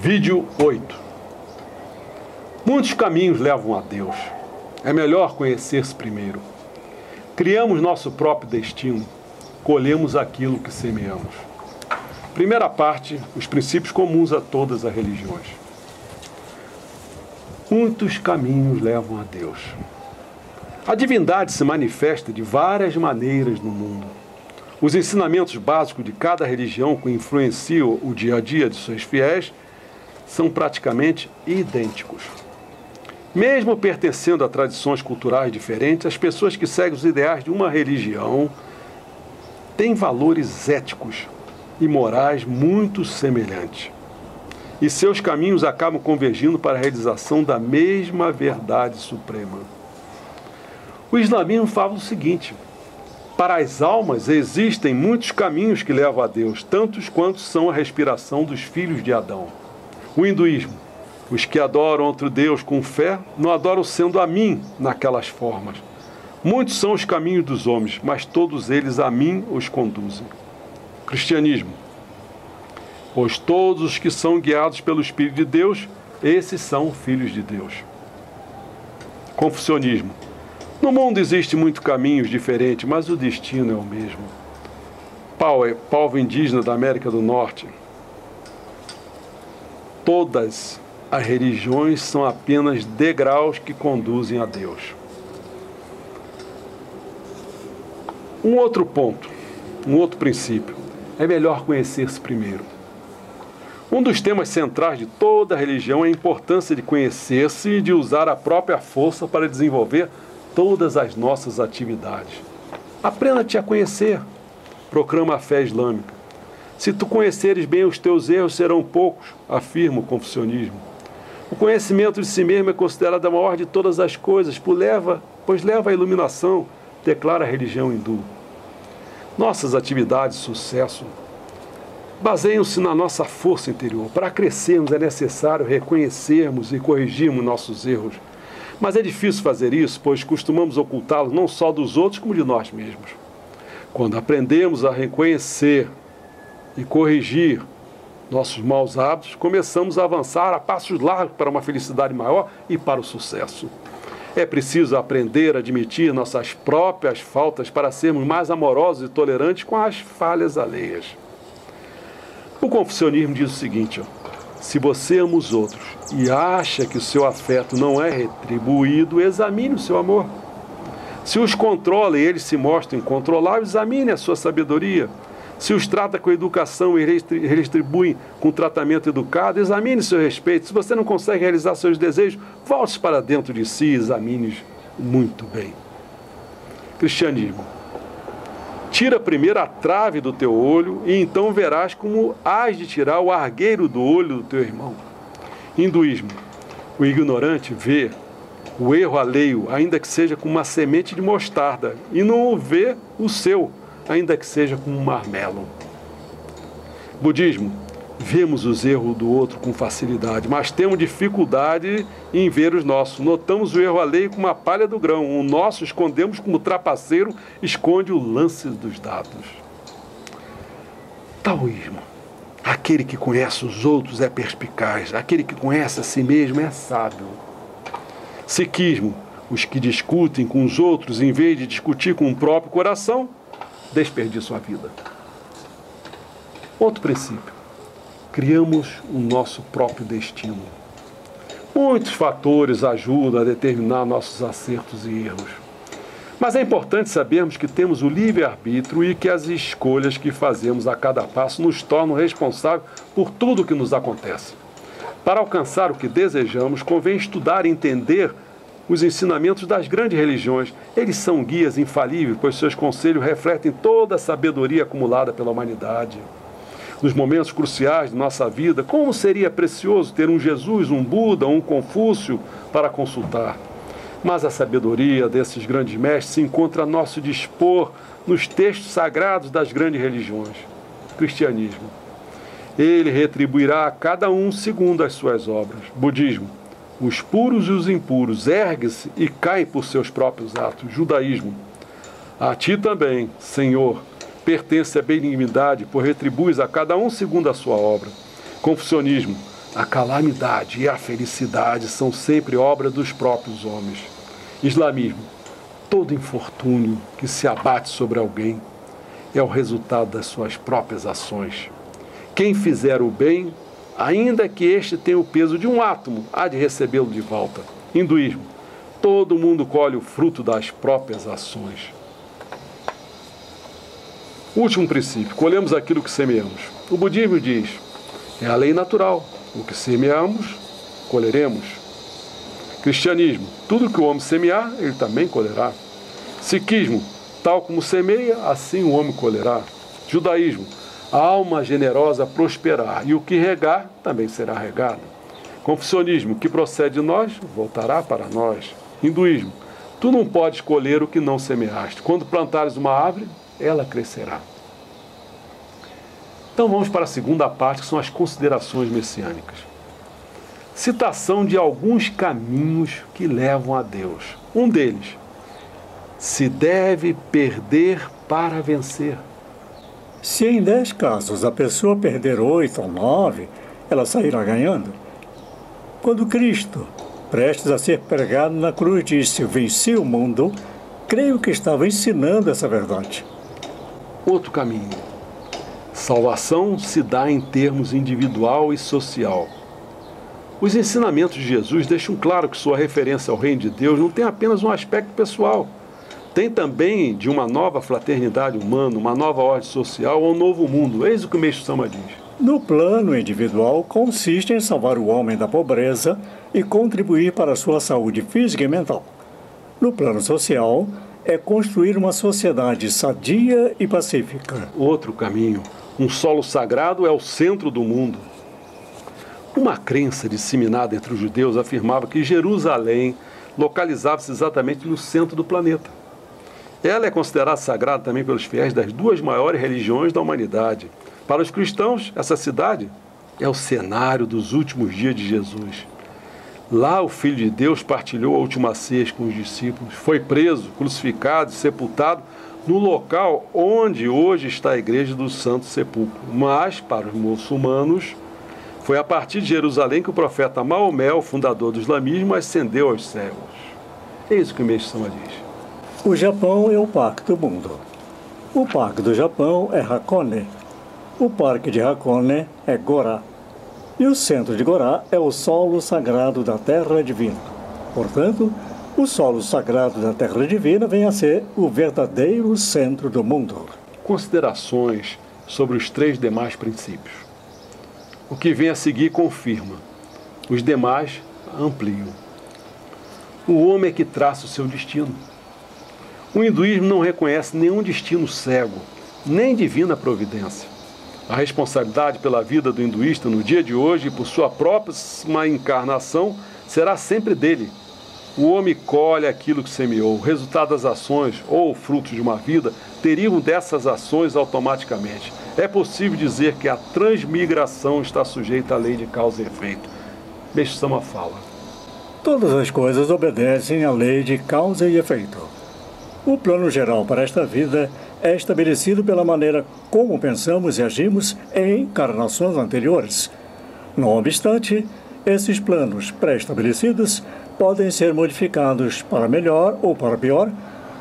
Vídeo 8. Muitos caminhos levam a Deus. É melhor conhecer-se primeiro. Criamos nosso próprio destino. Colhemos aquilo que semeamos. Primeira parte, os princípios comuns a todas as religiões. Muitos caminhos levam a Deus. A divindade se manifesta de várias maneiras no mundo. Os ensinamentos básicos de cada religião que influenciam o dia a dia de seus fiéis são praticamente idênticos. Mesmo pertencendo a tradições culturais diferentes, as pessoas que seguem os ideais de uma religião têm valores éticos e morais muito semelhantes. E seus caminhos acabam convergindo para a realização da mesma verdade suprema. O islamismo fala o seguinte: para as almas existem muitos caminhos que levam a Deus, tantos quanto são a respiração dos filhos de Adão. O hinduísmo: os que adoram outro Deus com fé não adoram sendo a mim naquelas formas. Muitos são os caminhos dos homens, mas todos eles a mim os conduzem. O cristianismo: pois todos os que são guiados pelo Espírito de Deus, esses são filhos de Deus. Confucionismo: no mundo existem muitos caminhos diferentes, mas o destino é o mesmo. Povo indígena da América do Norte: todas as religiões são apenas degraus que conduzem a Deus. Um outro ponto, um outro princípio: é melhor conhecer-se primeiro. Um dos temas centrais de toda religião é a importância de conhecer-se e de usar a própria força para desenvolver todas as nossas atividades. Aprenda-te a conhecer, proclama a fé islâmica. Se tu conheceres bem os teus erros, serão poucos, afirma o confucionismo. O conhecimento de si mesmo é considerado a maior de todas as coisas, pois leva à iluminação, declara a religião hindu. Nossas atividades de sucesso baseiam-se na nossa força interior. Para crescermos é necessário reconhecermos e corrigirmos nossos erros. Mas é difícil fazer isso, pois costumamos ocultá-los não só dos outros, como de nós mesmos. Quando aprendemos a reconhecer e corrigir nossos maus hábitos, começamos a avançar a passos largos para uma felicidade maior e para o sucesso. É preciso aprender a admitir nossas próprias faltas para sermos mais amorosos e tolerantes com as falhas alheias. O confucionismo diz o seguinte: se você ama os outros e acha que o seu afeto não é retribuído, examine o seu amor. Se os controla e eles se mostram incontroláveis, examine a sua sabedoria. Se os trata com educação e retribui com tratamento educado, examine seu respeito. Se você não consegue realizar seus desejos, volte para dentro de si e examine muito bem. Cristianismo: tira primeiro a trave do teu olho e então verás como hás de tirar o argueiro do olho do teu irmão. Hinduísmo: o ignorante vê o erro alheio, ainda que seja com uma semente de mostarda, e não o vê o seu, ainda que seja com um marmelo. Budismo: vemos os erros do outro com facilidade, mas temos dificuldade em ver os nossos. Notamos o erro alheio como a palha do grão, o nosso escondemos como o trapaceiro esconde o lance dos dados. Taoísmo: aquele que conhece os outros é perspicaz, aquele que conhece a si mesmo é sábio. Sikhismo: os que discutem com os outros em vez de discutir com o próprio coração, desperdiçam a vida. Outro princípio: criamos o nosso próprio destino. Muitos fatores ajudam a determinar nossos acertos e erros. Mas é importante sabermos que temos o livre-arbítrio e que as escolhas que fazemos a cada passo nos tornam responsáveis por tudo o que nos acontece. Para alcançar o que desejamos, convém estudar e entender os ensinamentos das grandes religiões. Eles são guias infalíveis, pois seus conselhos refletem toda a sabedoria acumulada pela humanidade. Nos momentos cruciais de nossa vida, como seria precioso ter um Jesus, um Buda, um Confúcio para consultar. Mas a sabedoria desses grandes mestres se encontra a nosso dispor nos textos sagrados das grandes religiões. Cristianismo. Ele retribuirá a cada um segundo as suas obras. Budismo. Os puros e os impuros erguem-se e caem por seus próprios atos. Judaísmo. A ti também, Senhor, pertence a benignidade, por retribuis a cada um segundo a sua obra. Confucionismo. A calamidade e a felicidade são sempre obra dos próprios homens. Islamismo. Todo infortúnio que se abate sobre alguém é o resultado das suas próprias ações. Quem fizer o bem, ainda que este tenha o peso de um átomo, há de recebê-lo de volta. Hinduísmo. Todo mundo colhe o fruto das próprias ações. Último princípio. Colhemos aquilo que semeamos. O budismo diz, é a lei natural. O que semeamos, colheremos. Cristianismo. Tudo que o homem semear, ele também colherá. Sikhismo. Tal como semeia, assim o homem colherá. Judaísmo. A alma generosa prosperará, e o que regar também será regado. Confucionismo, o que procede de nós, voltará para nós. Hinduísmo, tu não podes colher o que não semeaste. Quando plantares uma árvore, ela crescerá. Então vamos para a segunda parte, que são as considerações messiânicas. Citação de alguns caminhos que levam a Deus. Um deles, se deve perder para vencer. Se em 10 casos a pessoa perder 8 ou 9, ela sairá ganhando. Quando Cristo, prestes a ser pregado na cruz, disse, venci o mundo, creio que estava ensinando essa verdade. Outro caminho. Salvação se dá em termos individual e social. Os ensinamentos de Jesus deixam claro que sua referência ao reino de Deus não tem apenas um aspecto pessoal. Tem também de uma nova fraternidade humana, uma nova ordem social ou um novo mundo. Eis o que o Meixo Sama diz. No plano individual, consiste em salvar o homem da pobreza e contribuir para a sua saúde física e mental. No plano social, é construir uma sociedade sadia e pacífica. Outro caminho. Um solo sagrado é o centro do mundo. Uma crença disseminada entre os judeus afirmava que Jerusalém localizava-se exatamente no centro do planeta. Ela é considerada sagrada também pelos fiéis das duas maiores religiões da humanidade. Para os cristãos, essa cidade é o cenário dos últimos dias de Jesus. Lá o Filho de Deus partilhou a última ceia com os discípulos, foi preso, crucificado e sepultado no local onde hoje está a Igreja do Santo Sepulcro. Mas, para os muçulmanos, foi a partir de Jerusalém que o profeta Maomé, o fundador do islamismo, ascendeu aos céus. Eis o que o Meixo Sama diz. O Japão é o parque do mundo. O parque do Japão é Hakone. O parque de Hakone é Gorá. E o centro de Gorá é o solo sagrado da Terra Divina. Portanto, o solo sagrado da Terra Divina vem a ser o verdadeiro centro do mundo. Considerações sobre os 3 demais princípios. O que vem a seguir confirma. Os demais ampliam. O homem é que traça o seu destino. O hinduísmo não reconhece nenhum destino cego, nem divina providência. A responsabilidade pela vida do hinduísta no dia de hoje e por sua próxima encarnação será sempre dele. O homem colhe aquilo que semeou. O resultado das ações ou frutos de uma vida derivam dessas ações automaticamente. É possível dizer que a transmigração está sujeita à lei de causa e efeito. Meixo Sama fala. Todas as coisas obedecem à lei de causa e efeito. O plano geral para esta vida é estabelecido pela maneira como pensamos e agimos em encarnações anteriores. Não obstante, esses planos pré-estabelecidos podem ser modificados para melhor ou para pior,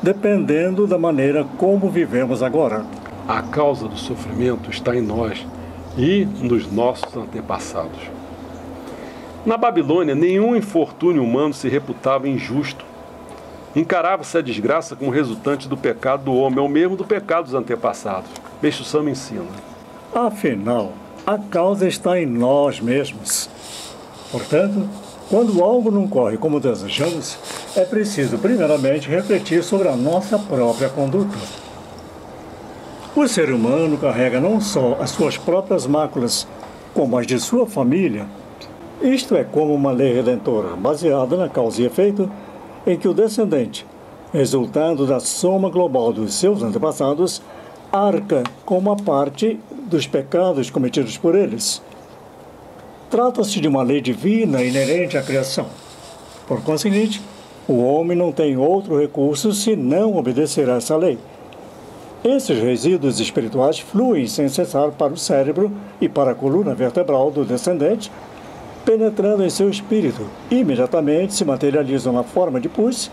dependendo da maneira como vivemos agora. A causa do sofrimento está em nós e nos nossos antepassados. Na Babilônia, nenhum infortúnio humano se reputava injusto. Encarava-se a desgraça como resultante do pecado do homem, ou mesmo do pecado dos antepassados. Meixo Sama ensina. Afinal, a causa está em nós mesmos. Portanto, quando algo não corre como desejamos, é preciso primeiramente refletir sobre a nossa própria conduta. O ser humano carrega não só as suas próprias máculas, como as de sua família. Isto é como uma lei redentora, baseada na causa e efeito, em que o descendente, resultado da soma global dos seus antepassados, arca com uma parte dos pecados cometidos por eles. Trata-se de uma lei divina inerente à criação. Por conseguinte, o homem não tem outro recurso senão obedecer a essa lei. Esses resíduos espirituais fluem sem cessar para o cérebro e para a coluna vertebral do descendente, penetrando em seu espírito, imediatamente se materializam na forma de pus,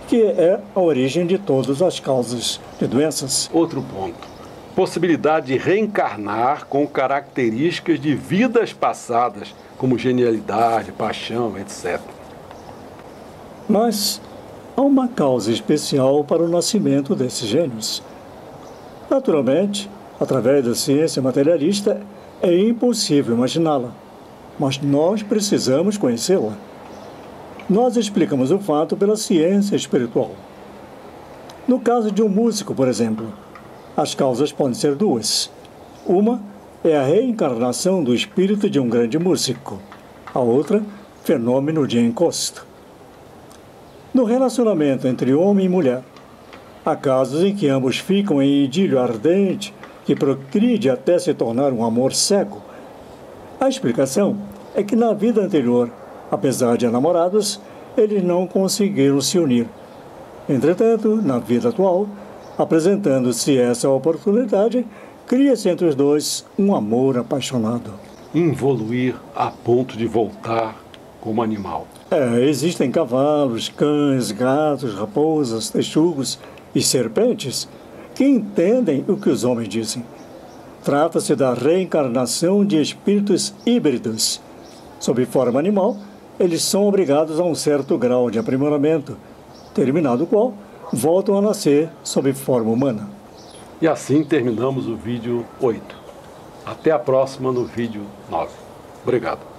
que é a origem de todas as causas de doenças. Outro ponto. Possibilidade de reencarnar com características de vidas passadas, como genialidade, paixão, etc. Mas há uma causa especial para o nascimento desses gênios. Naturalmente, através da ciência materialista, é impossível imaginá-la, mas nós precisamos conhecê-la. Nós explicamos o fato pela ciência espiritual. No caso de um músico, por exemplo, as causas podem ser duas. Uma é a reencarnação do espírito de um grande músico. A outra, fenômeno de encosto. No relacionamento entre homem e mulher, há casos em que ambos ficam em idílio ardente, que progride até se tornar um amor cego. A explicação é que na vida anterior, apesar de namorados, eles não conseguiram se unir. Entretanto, na vida atual, apresentando-se essa oportunidade, cria-se entre os dois um amor apaixonado. Involuir a ponto de voltar como animal. Existem cavalos, cães, gatos, raposas, texugos e serpentes que entendem o que os homens dizem. Trata-se da reencarnação de espíritos híbridos. Sob forma animal, eles são obrigados a um certo grau de aprimoramento, terminado o qual, voltam a nascer sob forma humana. E assim terminamos o vídeo 8. Até a próxima no vídeo 9. Obrigado.